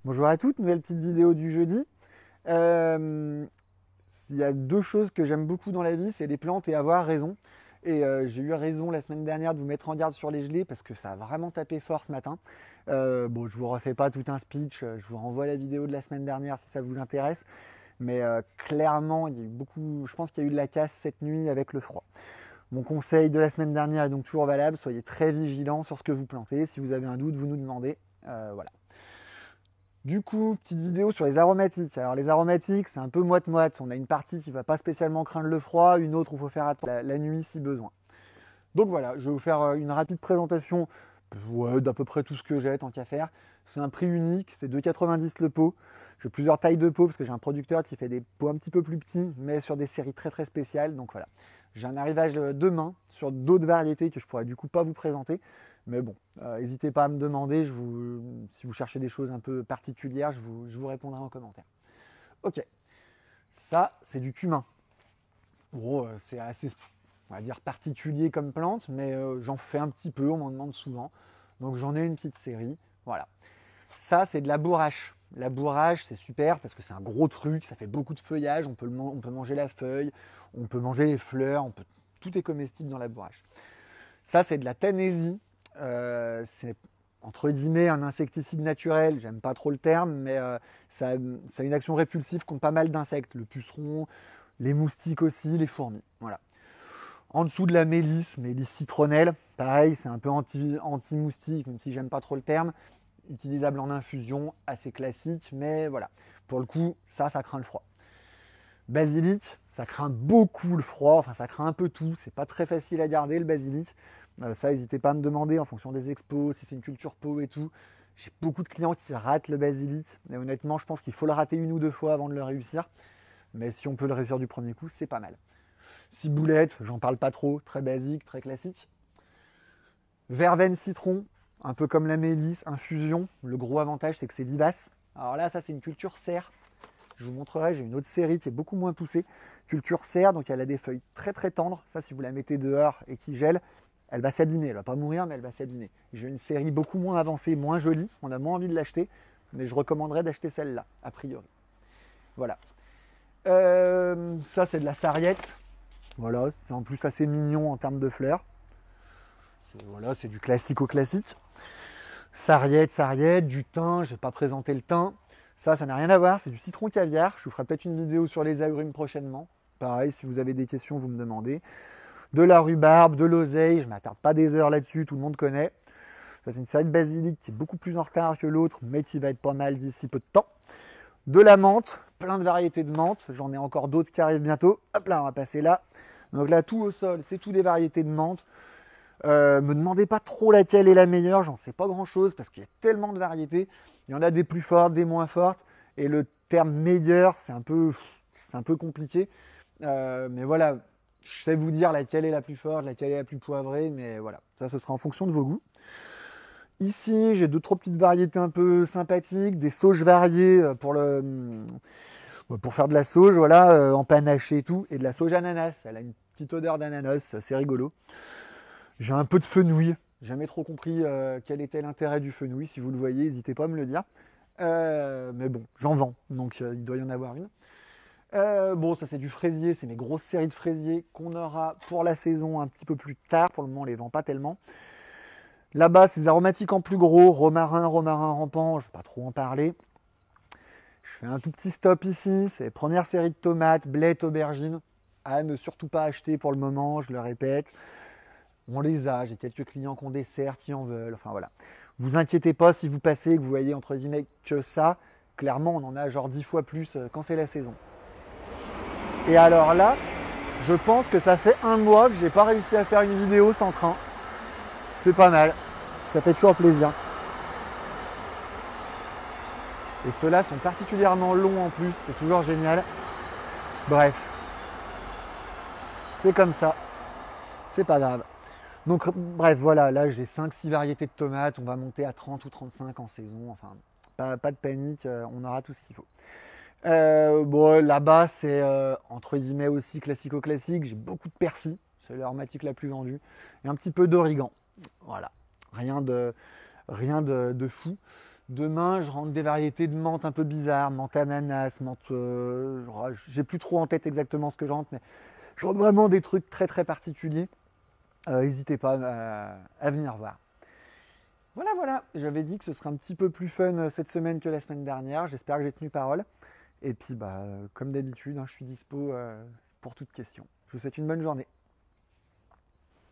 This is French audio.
Bonjour à toutes, nouvelle petite vidéo du jeudi. Euh, il y a deux choses que j'aime beaucoup dans la vie, c'est les plantes et avoir raison. Et j'ai eu raison la semaine dernière de vous mettre en garde sur les gelées parce que ça a vraiment tapé fort ce matin. Bon, je vous refais pas tout un speech, je vous renvoie la vidéo de la semaine dernière si ça vous intéresse. Mais clairement, il y a eu beaucoup, je pense qu'il y a eu de la casse cette nuit avec le froid. Mon conseil de la semaine dernière est donc toujours valable, soyez très vigilants sur ce que vous plantez. Si vous avez un doute, vous nous demandez. Voilà. Du coup, petite vidéo sur les aromatiques. Alors les aromatiques, c'est un peu moite-moite. On a une partie qui ne va pas spécialement craindre le froid, une autre où il faut faire attendre la nuit si besoin. Donc voilà, je vais vous faire une rapide présentation d'à peu près tout ce que j'ai, tant qu'à faire. C'est un prix unique, c'est 2,90 le pot. J'ai plusieurs tailles de pots parce que j'ai un producteur qui fait des pots un petit peu plus petits, mais sur des séries très très spéciales. Donc voilà, j'ai un arrivage demain sur d'autres variétés que je pourrais du coup pas vous présenter. Mais bon, n'hésitez pas à me demander, si vous cherchez des choses un peu particulières, je vous répondrai en commentaire. Ok, ça c'est du cumin. Bon, c'est assez, on va dire, particulier comme plante, mais j'en fais un petit peu, on m'en demande souvent. Donc j'en ai une petite série, voilà. Ça c'est de la bourrache. La bourrache c'est super parce que c'est un gros truc, ça fait beaucoup de feuillage, on peut manger la feuille, on peut manger les fleurs, tout est comestible dans la bourrache. Ça c'est de la tanésie. C'est entre guillemets un insecticide naturel, j'aime pas trop le terme, mais ça a une action répulsive contre pas mal d'insectes, le puceron, les moustiques aussi, les fourmis. Voilà. En dessous de la mélisse, mélisse citronnelle, pareil, c'est un peu anti-moustique, même si j'aime pas trop le terme, utilisable en infusion, assez classique, mais voilà. Pour le coup, ça craint le froid. Basilic, ça craint beaucoup le froid, enfin ça craint un peu tout, c'est pas très facile à garder le basilic. Ça, n'hésitez pas à me demander en fonction des expos, si c'est une culture pot et tout. J'ai beaucoup de clients qui ratent le basilic, mais honnêtement, je pense qu'il faut le rater une ou deux fois avant de le réussir. Mais si on peut le réussir du premier coup, c'est pas mal. Ciboulette, j'en parle pas trop, très basique, très classique. Verveine citron, un peu comme la mélisse, infusion. Le gros avantage, c'est que c'est vivace. Alors là, ça, c'est une culture serre. Je vous montrerai, j'ai une autre série qui est beaucoup moins poussée. Culture serre, donc elle a des feuilles très très tendres. Ça, si vous la mettez dehors et qui gèle, elle va s'abîmer. Elle va pas mourir, mais elle va s'abîmer. J'ai une série beaucoup moins avancée, moins jolie. On a moins envie de l'acheter, mais je recommanderais d'acheter celle-là, a priori. Voilà. Ça, c'est de la sarriette. Voilà, c'est en plus assez mignon en termes de fleurs. Voilà, c'est du classico-classique. Sarriette, du thym. Je vais pas présenter le thym. Ça n'a rien à voir. C'est du citron caviar. Je vous ferai peut-être une vidéo sur les agrumes prochainement. Pareil, si vous avez des questions, vous me demandez. De la rhubarbe, de l'oseille. Je ne m'attarde pas des heures là-dessus. Tout le monde connaît. Ça, c'est une série de basilic qui est beaucoup plus en retard que l'autre, mais qui va être pas mal d'ici peu de temps. De la menthe. Plein de variétés de menthe. J'en ai encore d'autres qui arrivent bientôt. Hop là, on va passer là. Donc là, tout au sol, c'est tout des variétés de menthe. Me demandez pas trop laquelle est la meilleure, j'en sais pas grand chose parce qu'il y a tellement de variétés. Il y en a des plus fortes, des moins fortes. Et le terme meilleur, c'est un peu compliqué. Mais voilà, je sais vous dire laquelle est la plus forte, laquelle est la plus poivrée, mais voilà, ça ce sera en fonction de vos goûts. Ici, j'ai deux, trois petites variétés un peu sympathiques, des sauges variées pour faire de la sauge, voilà, en panaché et tout, et de la sauge ananas. Elle a une petite odeur d'ananas, c'est rigolo. J'ai un peu de fenouil. Jamais trop compris quel était l'intérêt du fenouil. Si vous le voyez, n'hésitez pas à me le dire. Mais bon, j'en vends, donc il doit y en avoir une. Bon, ça c'est du fraisier, c'est mes grosses séries de fraisiers qu'on aura pour la saison un petit peu plus tard. Pour le moment, on les vend pas tellement. Là-bas, c'est des aromatiques en plus gros, romarin, romarin rampant, je ne vais pas trop en parler. Je fais un tout petit stop ici, c'est les premières séries de tomates, blettes, aubergines. À ne surtout pas acheter pour le moment, je le répète. On les a, j'ai quelques clients qui ont des serres, qui en veulent, enfin voilà. Vous inquiétez pas si vous passez et que vous voyez entre guillemets que ça, clairement on en a genre 10 fois plus quand c'est la saison. Et alors là, je pense que ça fait un mois que j'ai pas réussi à faire une vidéo sans train. C'est pas mal, ça fait toujours plaisir. Et ceux-là sont particulièrement longs en plus, c'est toujours génial. Bref, c'est comme ça, c'est pas grave. Donc bref, voilà, là j'ai 5-6 variétés de tomates, on va monter à 30 ou 35 en saison, enfin pas de panique, on aura tout ce qu'il faut. Bon, là-bas c'est entre guillemets aussi classico-classique, j'ai beaucoup de persil, c'est l'aromatique la plus vendue, et un petit peu d'origan, voilà, rien de fou. Demain, je rentre des variétés de menthe un peu bizarres, menthe ananas, menthe. J'ai plus trop en tête exactement ce que je rentre, mais je rentre vraiment des trucs très très particuliers. N'hésitez pas à venir voir. Voilà, voilà. J'avais dit que ce serait un petit peu plus fun cette semaine que la semaine dernière. J'espère que j'ai tenu parole. Et puis, comme d'habitude, hein, je suis dispo pour toute question. Je vous souhaite une bonne journée.